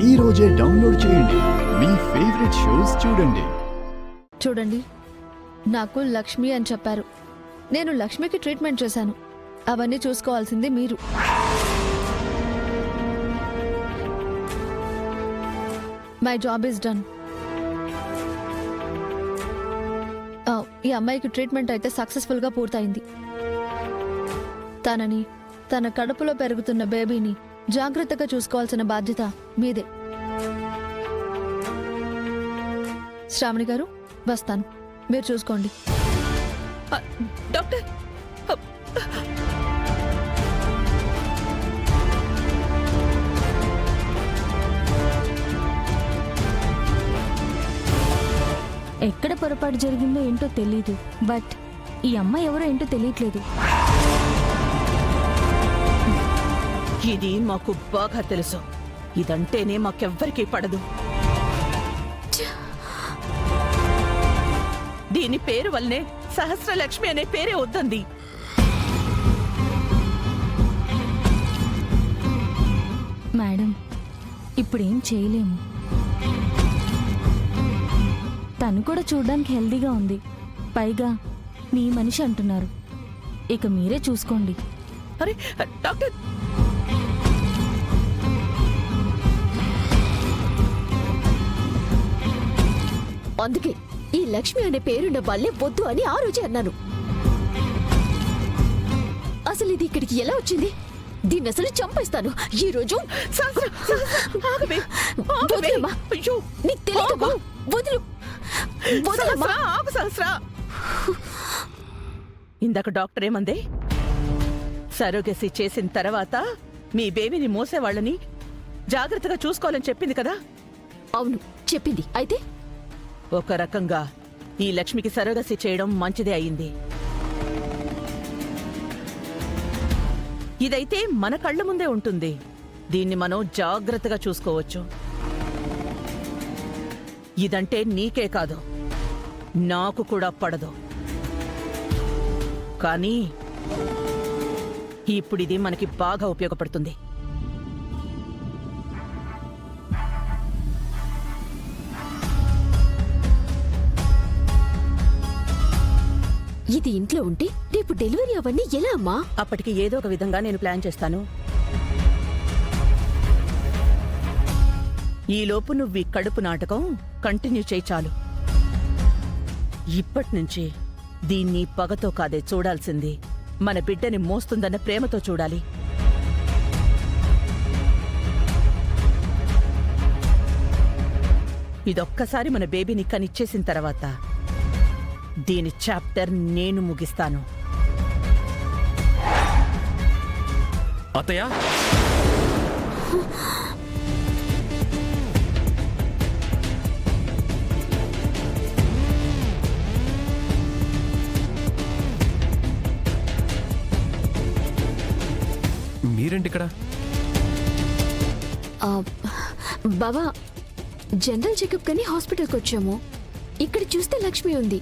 ఈ రోజే డౌన్లోడ్ చేయండి. మీ ఫేవరెట్ షోస్ చూడండి. చూడండి, నాకు లక్ష్మి అని చెప్పారు. నేను లక్ష్మికి ట్రీట్మెంట్ చేశాను. అవన్నీ చూసుకోవాల్సింది మీరు. My job is done. ఈ అమ్మాయికి ట్రీట్మెంట్ అయితే సక్సెస్ఫుల్గా పూర్తయింది. తనని, తన కడుపులో పెరుగుతున్న బేబీని జాగ్రత్తగా చూసుకోవాల్సిన బాధ్యత మీదే. శ్రావణి గారు, వస్తాను. మీరు చూసుకోండి. డాక్టర్, ఎక్కడ పొరపాటు జరిగిందో ఏంటో తెలీదు, బట్ ఈ అమ్మాయి ఎవరో ఏంటో తెలియట్లేదు. ఇది మాకు బాగా తెలుసు. ఇదంటేనే మాకెవ్వరికీ పడదు. దీని పేరు వల్లనే సహస్రలక్ష్మి అనే పేరే వద్దంది. మేడం, ఇప్పుడేం చేయలేము. తను కూడా చూడ్డానికి హెల్దీగా ఉంది. పైగా మీ మనిషి అంటున్నారు. ఇక మీరే చూసుకోండి. అరే డాక్టర్, అందుకే ఈ లక్ష్మి అనే పేరున్న వాళ్ళే వద్దు అని ఆ రోజే అన్నాను. అసలు ఇది ఇక్కడికి ఎలా వచ్చింది? దీన్ని అసలు చంపేస్తాను ఈ రోజు. వదిలేమ్మా. నీకు తెలియదమ్మా. వదులు. వదలమ్మా. ఇందాక డాక్టర్ ఏమందే? సరోగసి చేసిన తర్వాత మీ బేబీని మోసేవాళ్ళని జాగ్రత్తగా చూసుకోవాలని చెప్పింది కదా? అవును, చెప్పింది. అయితే ఒక రకంగా ఈ లక్ష్మికి సరోగసి చేయడం మంచిదే అయింది. ఇదైతే మన కళ్ళ ముందే ఉంటుంది. దీన్ని మనం జాగ్రత్తగా చూసుకోవచ్చు. ఇదంటే నీకే కాదు, నాకు కూడా పడదు. కానీ ఇప్పుడిది మనకి బాగా ఉపయోగపడుతుంది. ఇది ఇంట్లో ఉంటే రేపు డెలివరీ అవన్నీ ఎలా అమ్మా? అప్పటికి ఏదో ఒక విధంగా నేను ప్లాన్ చేస్తాను. ఈలోపు నువ్వు ఈ కడుపు నాటకం కంటిన్యూ చేయి చాలు. ఇప్పటినుంచి దీన్ని పగతో కాదే చూడాల్సింది. మన బిడ్డని మోస్తుందన్న ప్రేమతో చూడాలి. ఇదొక్కసారి మన బేబీని కనిచ్చేసిన తర్వాత దీని చాప్టర్ నేను ముగిస్తాను. అత్తయ్య, మీరేంటి ఇక్కడ? బావా, జనరల్ చెకప్ కని హాస్పిటల్కి వచ్చాము. ఇక్కడ చూస్తే లక్ష్మి ఉంది.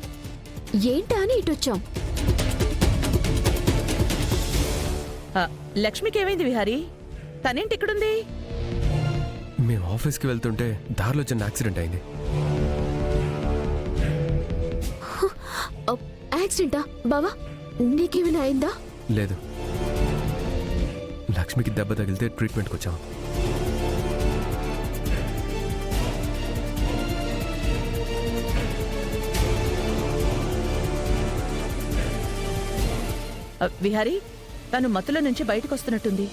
ఏంటా అని ఇటొచ్చాం. లక్ష్మికి ఏమైంది విహారీ? తనేంటి ఇక్కడుంది? మేము ఆఫీస్కి వెళ్తుంటే దారిలో చిన్న యాక్సిడెంట్ అయింది. యాక్సిడెంటా? బావా, నీకేమైనా అయిందా? లేదు, లక్ష్మికి దెబ్బ తగిలితే ట్రీట్మెంట్కి వచ్చాము. విహారీ, తను మత్తులో నుంచి బయటకు వస్తున్నట్టుంది.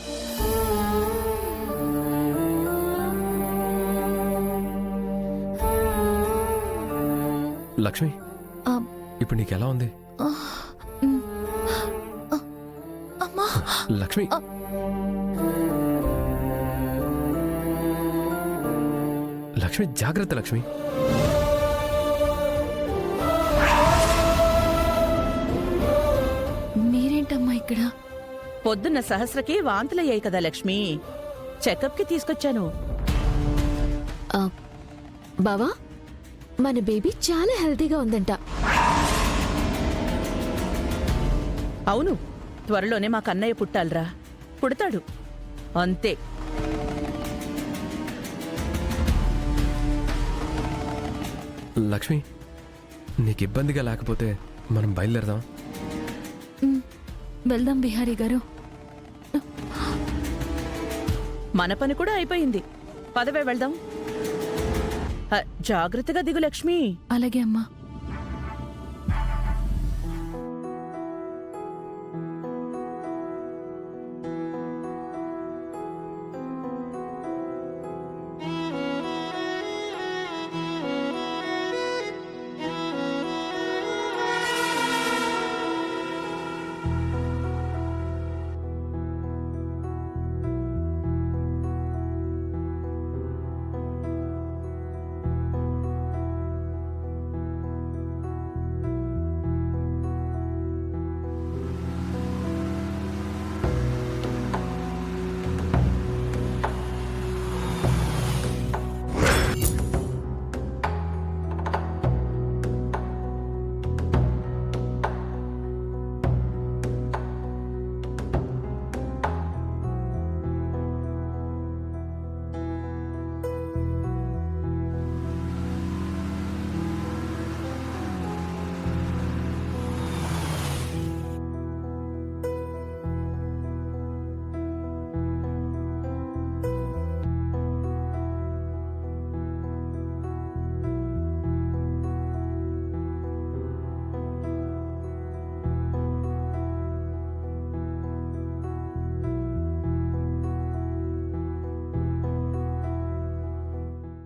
లక్ష్మి, ఇప్పుడు నీకు ఎలా ఉంది? లక్ష్మి, లక్ష్మి జాగ్రత్త. లక్ష్మి, మీరేంటమ్మా ఇక్కడ? పొద్దున్న సహస్రకి వాంతులయ్యాయి కదా లక్ష్మి, చెకప్కి తీసుకొచ్చాను. బావా, మన బేబీ చాలా హెల్తీగా ఉందంట. అవును, త్వరలోనే మా కన్నయ్య పుట్టాలిరా. పుడతాడు అంతే. లక్ష్మి నీకు ఇబ్బందిగా లేకపోతే మనం బయలుదేరదాం. వెళ్దాం బిహారీ గారు. మన పని కూడా అయిపోయింది. పదవే వెళ్దాం. జాగ్రత్తగా దిగు లక్ష్మి. అలాగే అమ్మా.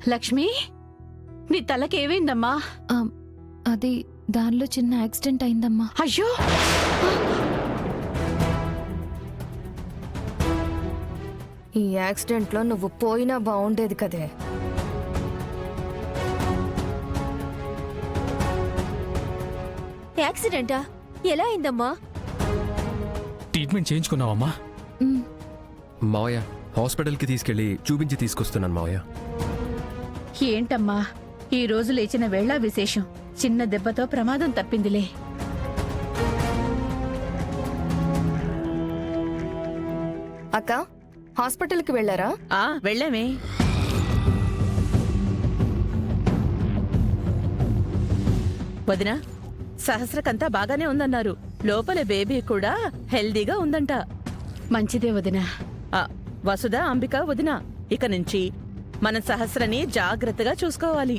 లక్ష్మి, నీ తలకేమైందమ్మా? అది దానిలో చిన్న యాక్సిడెంట్ అయిందమ్మా. అయ్యో, ఈ యాక్సిడెంట్లో నువ్వు పోయినా బాగుండేది కదే. యాక్సిడెంటా? ఎలా అయిందమ్మా? ట్రీట్మెంట్ చేయించుకున్నావమ్మా? మావయ్య హాస్పిటల్కి తీసుకెళ్ళి చూపించి తీసుకొస్తున్నాను మావయ్య. ఏంటమ్మా, ఈ రోజు లేచిన వేళ విశేషం. చిన్న దెబ్బతో ప్రమాదం తప్పిందిలే. అక్క, హాస్పిటల్కి వెళ్ళారా? వెళ్ళామే. వదినా, సహస్రకంతా బాగానే ఉందన్నారు. లోపల బేబీ కూడా హెల్దీగా ఉందంట. మంచిదే వదినా. వసుధ, అంబిక, వదిన, ఇక నుంచి మన సహస్రని జాగ్రత్తగా చూసుకోవాలి.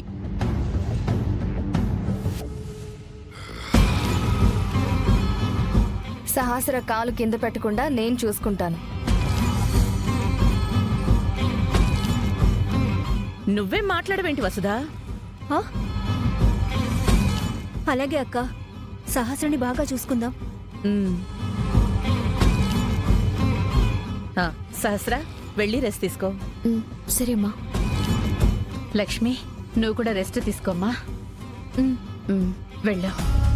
సహస్ర కాలు కింద పెట్టకుండా నేను చూసుకుంటాను. నువ్వేం మాట్లాడవేంటి వసుధా? అలాగే అక్క, సహస్రని బాగా చూసుకుందాం. ఉమ్. సహస్ర, వెళ్ళి రెస్ట్ తీసుకో. సరే అమ్మా. లక్ష్మి, నువ్వు కూడా రెస్ట్ తీసుకోమ్మా. వెళ్ళు.